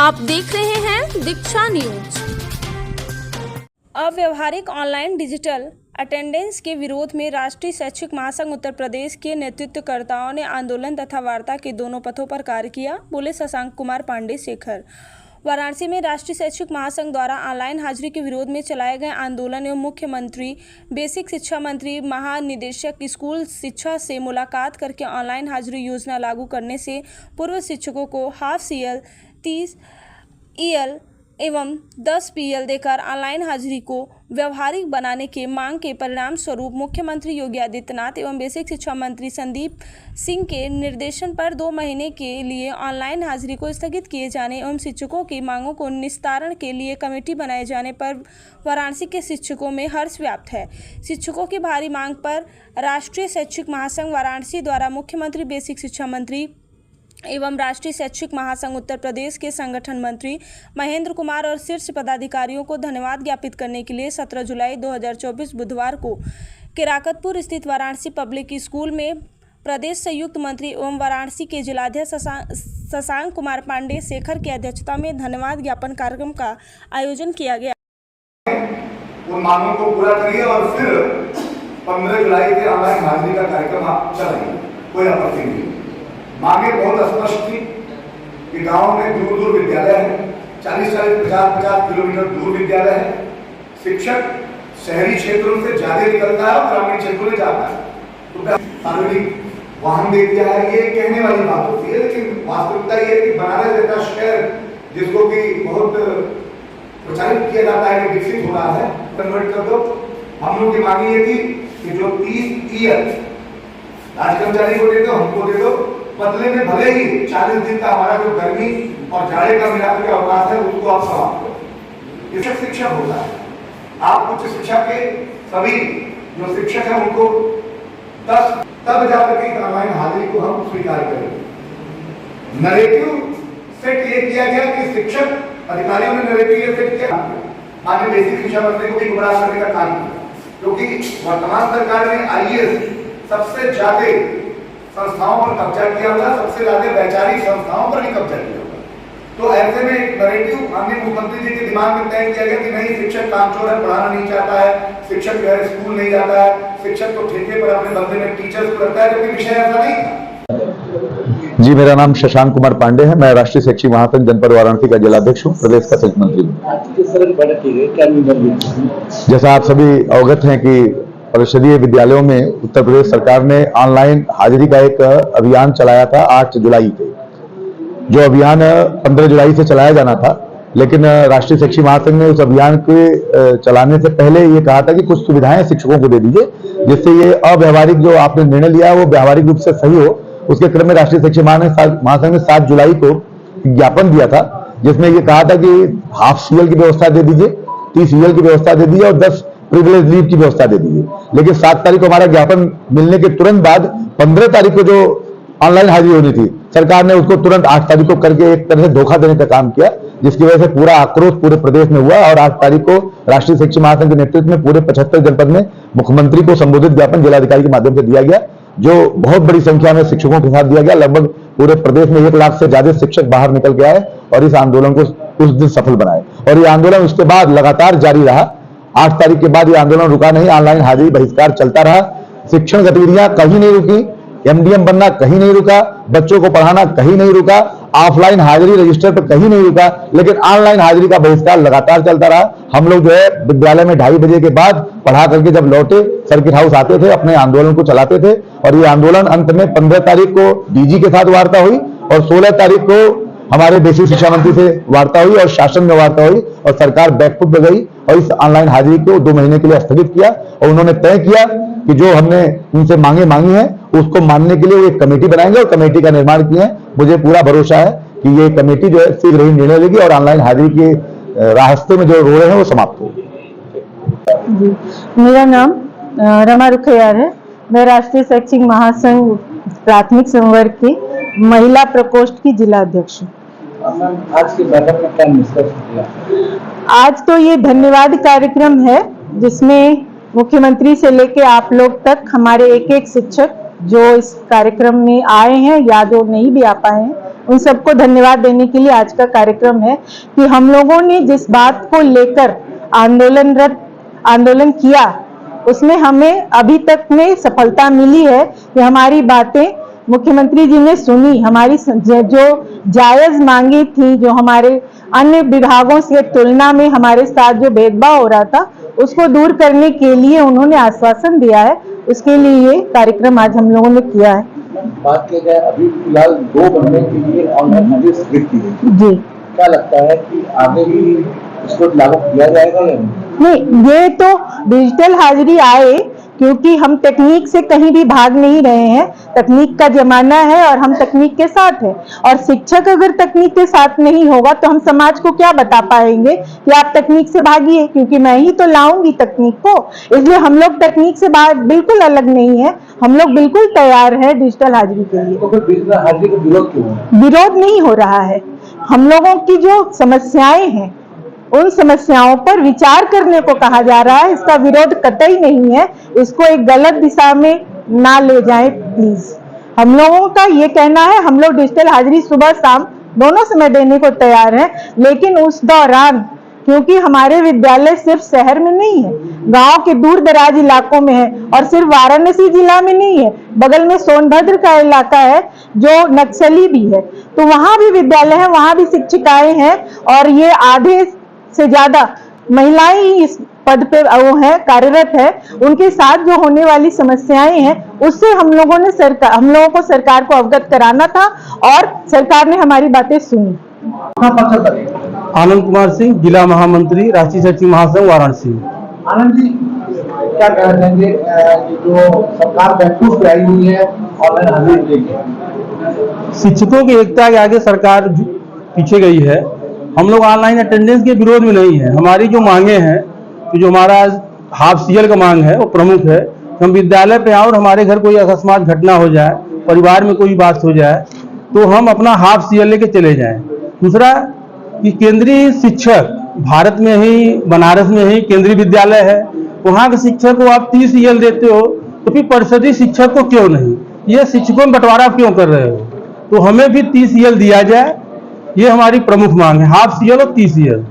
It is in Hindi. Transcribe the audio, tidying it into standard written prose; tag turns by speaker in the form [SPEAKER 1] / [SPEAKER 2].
[SPEAKER 1] आप देख रहे हैं दीक्षा न्यूज। अव्यावहारिक ऑनलाइन डिजिटल अटेंडेंस के विरोध में राष्ट्रीय शैक्षिक महासंघ उत्तर प्रदेश के नेतृत्वकर्ताओं ने आंदोलन तथा वार्ता के दोनों पथों पर कार्य किया, बोले शशांक कुमार पांडे शेखर। वाराणसी में राष्ट्रीय शैक्षिक महासंघ द्वारा ऑनलाइन हाजिरी के विरोध में चलाए गए आंदोलन एवं मुख्यमंत्री, बेसिक शिक्षा मंत्री, महानिदेशक स्कूल शिक्षा से मुलाकात करके ऑनलाइन हाजिरी योजना लागू करने से पूर्व शिक्षकों को हाफ सीएल, 30 ईएल एवं 10 पीएल देकर ऑनलाइन हाजिरी को व्यवहारिक बनाने के मांग के परिणाम स्वरूप मुख्यमंत्री योगी आदित्यनाथ एवं बेसिक शिक्षा मंत्री संदीप सिंह के निर्देशन पर 2 महीने के लिए ऑनलाइन हाजिरी को स्थगित किए जाने एवं शिक्षकों की मांगों को निस्तारण के लिए कमेटी बनाए जाने पर वाराणसी के शिक्षकों में हर्ष व्याप्त है। शिक्षकों की भारी मांग पर राष्ट्रीय शैक्षिक महासंघ वाराणसी द्वारा मुख्यमंत्री, बेसिक शिक्षा मंत्री एवं राष्ट्रीय शैक्षिक महासंघ उत्तर प्रदेश के संगठन मंत्री महेंद्र कुमार और शीर्ष पदाधिकारियों को धन्यवाद ज्ञापित करने के लिए 17 जुलाई 2024 बुधवार को केराकतपुर स्थित वाराणसी पब्लिक स्कूल में प्रदेश संयुक्त मंत्री एवं वाराणसी के जिलाध्यक्ष शशांक कुमार पांडे शेखर की अध्यक्षता में धन्यवाद ज्ञापन कार्यक्रम का आयोजन किया गया।
[SPEAKER 2] उन मांगों को पूरा करिए और फिर 15 जुलाई के ऑनलाइन हाजिरी का कार्यक्रम आप चलाइए, कोई आपत्ति नहीं। मांगे बहुत स्पष्ट थी कि गांव में दूर दूर विद्यालय है, 40-50 किलोमीटर दूर विद्यालय है। शिक्षक शहरी क्षेत्रों से ज्यादा निकलता है और ग्रामीण क्षेत्रों में जाता है, तो सार्वजनिक वाहन दे दिया है। ये कहने वाली बात होती है, लेकिन वास्तविकता ये कि बनारस जैसा शहर जिसको कि बहुत प्रचारित किया जाता है कि विकसित हो रहा है, कन्वर्ट कर दो। हम लोग की मांग ये थी कि जो 30 ईयर राज कर्मचारी को दे दो, हमको दे दो, बदले में भले ही 40 दिन का हमारा जो गर्मी और जाड़े का मिलाकर के अवकाश है उसको आप समाप्त करो। ये शिक्षक होता है। आप उच्च शिक्षा के सभी जो शिक्षक हैं उनको 10 तब जाकर के ऑनलाइन हाजिरी को हम स्वीकार करेंगे। नैरेटिव सेट ये किया गया कि शिक्षक अधिकारियों ने नैरेटिव ये सेट किया, माननीय बेसिक शिक्षा मंत्री को भी गुमराह करने का काम किया, क्योंकि वर्तमान सरकार ने आईएएस सबसे ज्यादा संस्थाओं पर कब्जा किया हुआ, सबसे ज्यादा वैचारिक संस्थाओं पर भी कब्जा किया हुआ। तो ऐसे में एक नैरेटिव माननीय मुख्यमंत्री जी के दिमाग में तय किया गया कि नहीं, शिक्षक कामचोर है, पढ़ाना नहीं चाहता है, शिक्षक जो है स्कूल नहीं जाता है, शिक्षक तो ठेके पर अपने बदले में टीचर्स को रखता है, जबकि विषय ऐसा नहीं था।
[SPEAKER 3] जी, मेरा नाम शशांक कुमार पांडे है। मैं राष्ट्रीय शैक्षिक महासंघ जनपद वाराणसी का जिलाध्यक्ष हूँ, प्रदेश का संयुक्त मंत्री हूँ। जैसा आप सभी अवगत हैं कि परिषदीय विद्यालयों में उत्तर प्रदेश सरकार ने ऑनलाइन हाजिरी का एक अभियान चलाया था 8 जुलाई से, जो अभियान 15 जुलाई से चलाया जाना था। लेकिन राष्ट्रीय शैक्षिक महासंघ ने उस अभियान के चलाने से पहले ये कहा था कि कुछ सुविधाएं शिक्षकों को दे दीजिए, जिससे ये अव्यवहारिक जो आपने निर्णय लिया वो व्यवहारिक रूप से सही हो। उसके क्रम में राष्ट्रीय शैक्षिक महासंघ ने 7 जुलाई को ज्ञापन दिया था, जिसमें ये कहा था कि हाफ सीएल की व्यवस्था दे दीजिए, 30 ईएल की व्यवस्था दे दीजिए और 10 प्रिविलेज लीव की व्यवस्था दे दीजिए। लेकिन 7 तारीख को हमारा ज्ञापन मिलने के तुरंत बाद 15 तारीख को जो ऑनलाइन हाजिरी होनी थी, सरकार ने उसको तुरंत 8 तारीख को करके एक तरह से धोखा देने का काम किया, जिसकी वजह से पूरा आक्रोश पूरे प्रदेश में हुआ। और 8 तारीख को राष्ट्रीय शैक्षिक महासंघ के नेतृत्व में पूरे 75 जनपद में मुख्यमंत्री को संबोधित ज्ञापन जिलाधिकारी के माध्यम से दिया गया, जो बहुत बड़ी संख्या में शिक्षकों के साथ दिया गया। लगभग पूरे प्रदेश में 1 लाख से ज्यादा शिक्षक बाहर निकल के आए और इस आंदोलन को उस दिन सफल बनाए। और ये आंदोलन उसके बाद लगातार जारी रहा। 8 तारीख के बाद ये आंदोलन रुका नहीं, ऑनलाइन हाजिरी बहिष्कार चलता रहा। शिक्षण गतिविधियां कहीं नहीं रुकी, एमडीएम बनना कहीं नहीं रुका, बच्चों को पढ़ाना कहीं नहीं रुका, ऑफलाइन हाजिरी रजिस्टर पर कहीं नहीं रुका, लेकिन ऑनलाइन हाजिरी का बहिष्कार लगातार चलता रहा। हम लोग जो है विद्यालय में 2:30 बजे के बाद पढ़ा करके जब लौटे, सर्किट हाउस आते थे, अपने आंदोलन को चलाते थे। और ये आंदोलन अंत में 15 तारीख को डीजी के साथ वार्ता हुई और 16 तारीख को हमारे बेसिक शिक्षा मंत्री से वार्ता हुई और शासन में वार्ता हुई और सरकार बैकफुट पे गई और इस ऑनलाइन हाजिरी को 2 महीने के लिए स्थगित किया। और उन्होंने तय किया कि जो हमने उनसे मांगी है उसको मानने के लिए वो एक कमेटी बनाएंगे और कमेटी का निर्माण किए हैं। मुझे पूरा भरोसा है कि ये कमेटी जो है शीघ्र ही निर्णय लेगी और ऑनलाइन हाजिरी के रास्ते में जो रोड़े हैं वो समाप्त होगी।
[SPEAKER 4] मेरा नाम रमा रुखयार है। मैं राष्ट्रीय शैक्षिक महासंघ प्राथमिक संवर्ग की महिला प्रकोष्ठ की जिला अध्यक्ष हूँ।
[SPEAKER 5] आज की बैठक में क्या निष्कर्ष निकला?
[SPEAKER 4] आज तो ये धन्यवाद कार्यक्रम है, जिसमें मुख्यमंत्री से लेके आप लोग तक हमारे एक एक शिक्षक जो इस कार्यक्रम में आए हैं या जो नहीं भी आ पाए हैं, उन सबको धन्यवाद देने के लिए आज का कार्यक्रम है कि हम लोगों ने जिस बात को लेकर आंदोलन किया उसमें हमें अभी तक में सफलता मिली है कि हमारी बातें मुख्यमंत्री जी ने सुनी। हमारी जो जायज मांगी थी, जो हमारे अन्य विभागों से तुलना में हमारे साथ जो भेदभाव हो रहा था, उसको दूर करने के लिए उन्होंने आश्वासन दिया है। उसके लिए ये कार्यक्रम आज हम लोगों ने किया है।
[SPEAKER 5] बात की जाए अभी फिलहाल 2 महीने के लिए ऑनलाइन हाजिरी स्थगित की गई।
[SPEAKER 4] जी,
[SPEAKER 5] क्या लगता है कि आगे भी इसको लागू किया जाएगा या
[SPEAKER 4] नहीं? ये तो डिजिटल हाजिरी आए क्योंकि हम तकनीक से कहीं भी भाग नहीं रहे हैं। तकनीक का जमाना है और हम तकनीक के साथ हैं। और शिक्षक अगर तकनीक के साथ नहीं होगा तो हम समाज को क्या बता पाएंगे कि आप तकनीक से भागिए, क्योंकि मैं ही तो लाऊंगी तकनीक को। इसलिए हम लोग तकनीक से बिल्कुल अलग नहीं है। हम लोग बिल्कुल तैयार है डिजिटल हाजिरी के लिए।
[SPEAKER 5] तो फिर डिजिटल हाजिरी का विरोध क्यों है?
[SPEAKER 4] विरोध नहीं हो रहा है। हम लोगों की जो समस्याएं हैं उन समस्याओं पर विचार करने को कहा जा रहा है। इसका विरोध कतई नहीं है। इसको एक गलत दिशा में ना ले जाएं प्लीज। हम लोगों का ये कहना है, हम लोग डिजिटल हाजिरी सुबह शाम दोनों समय देने को तैयार हैं, लेकिन उस दौरान क्योंकि हमारे विद्यालय सिर्फ शहर में नहीं है, गांव के दूर दराज इलाकों में है और सिर्फ वाराणसी जिला में नहीं है, बगल में सोनभद्र का इलाका है जो नक्सली भी है, तो वहां भी विद्यालय है, वहां भी शिक्षिकाएं हैं और ये आधे से ज्यादा महिलाएं ही इस पद पे वो है, कार्यरत है। उनके साथ जो होने वाली समस्याएं हैं उससे हम लोगों को सरकार को अवगत कराना था और सरकार ने हमारी बातें सुनी।
[SPEAKER 6] आनंद कुमार सिंह, जिला महामंत्री, राष्ट्रीय शैक्षिक महासंघ, वाराणसी।
[SPEAKER 5] आनंद जी, क्या कहना चाहेंगे जो सरकार बैठक पे आई हुई है ऑनलाइन हाजिरी लेके?
[SPEAKER 6] शिक्षकों की एकता के आगे सरकार पीछे गई है। हम लोग ऑनलाइन अटेंडेंस के विरोध में नहीं है। हमारी जो मांगे हैं, तो जो हमारा हाफ सीएल का मांग है वो प्रमुख है। हम विद्यालय पे आए और हमारे घर कोई अकस्मात घटना हो जाए, परिवार में कोई बात हो जाए, तो हम अपना हाफ सीएल लेके चले जाएं। दूसरा कि केंद्रीय शिक्षक भारत में ही, बनारस में ही केंद्रीय विद्यालय है, वहाँ के शिक्षक को आप 30 ईएल देते हो, तो फिर परिषदीय शिक्षक को क्यों नहीं? ये शिक्षकों में बंटवारा क्यों कर रहे हो? तो हमें भी 30 ईएल दिया जाए, ये हमारी प्रमुख मांग है, हाफ सीएल और 30 ईएल।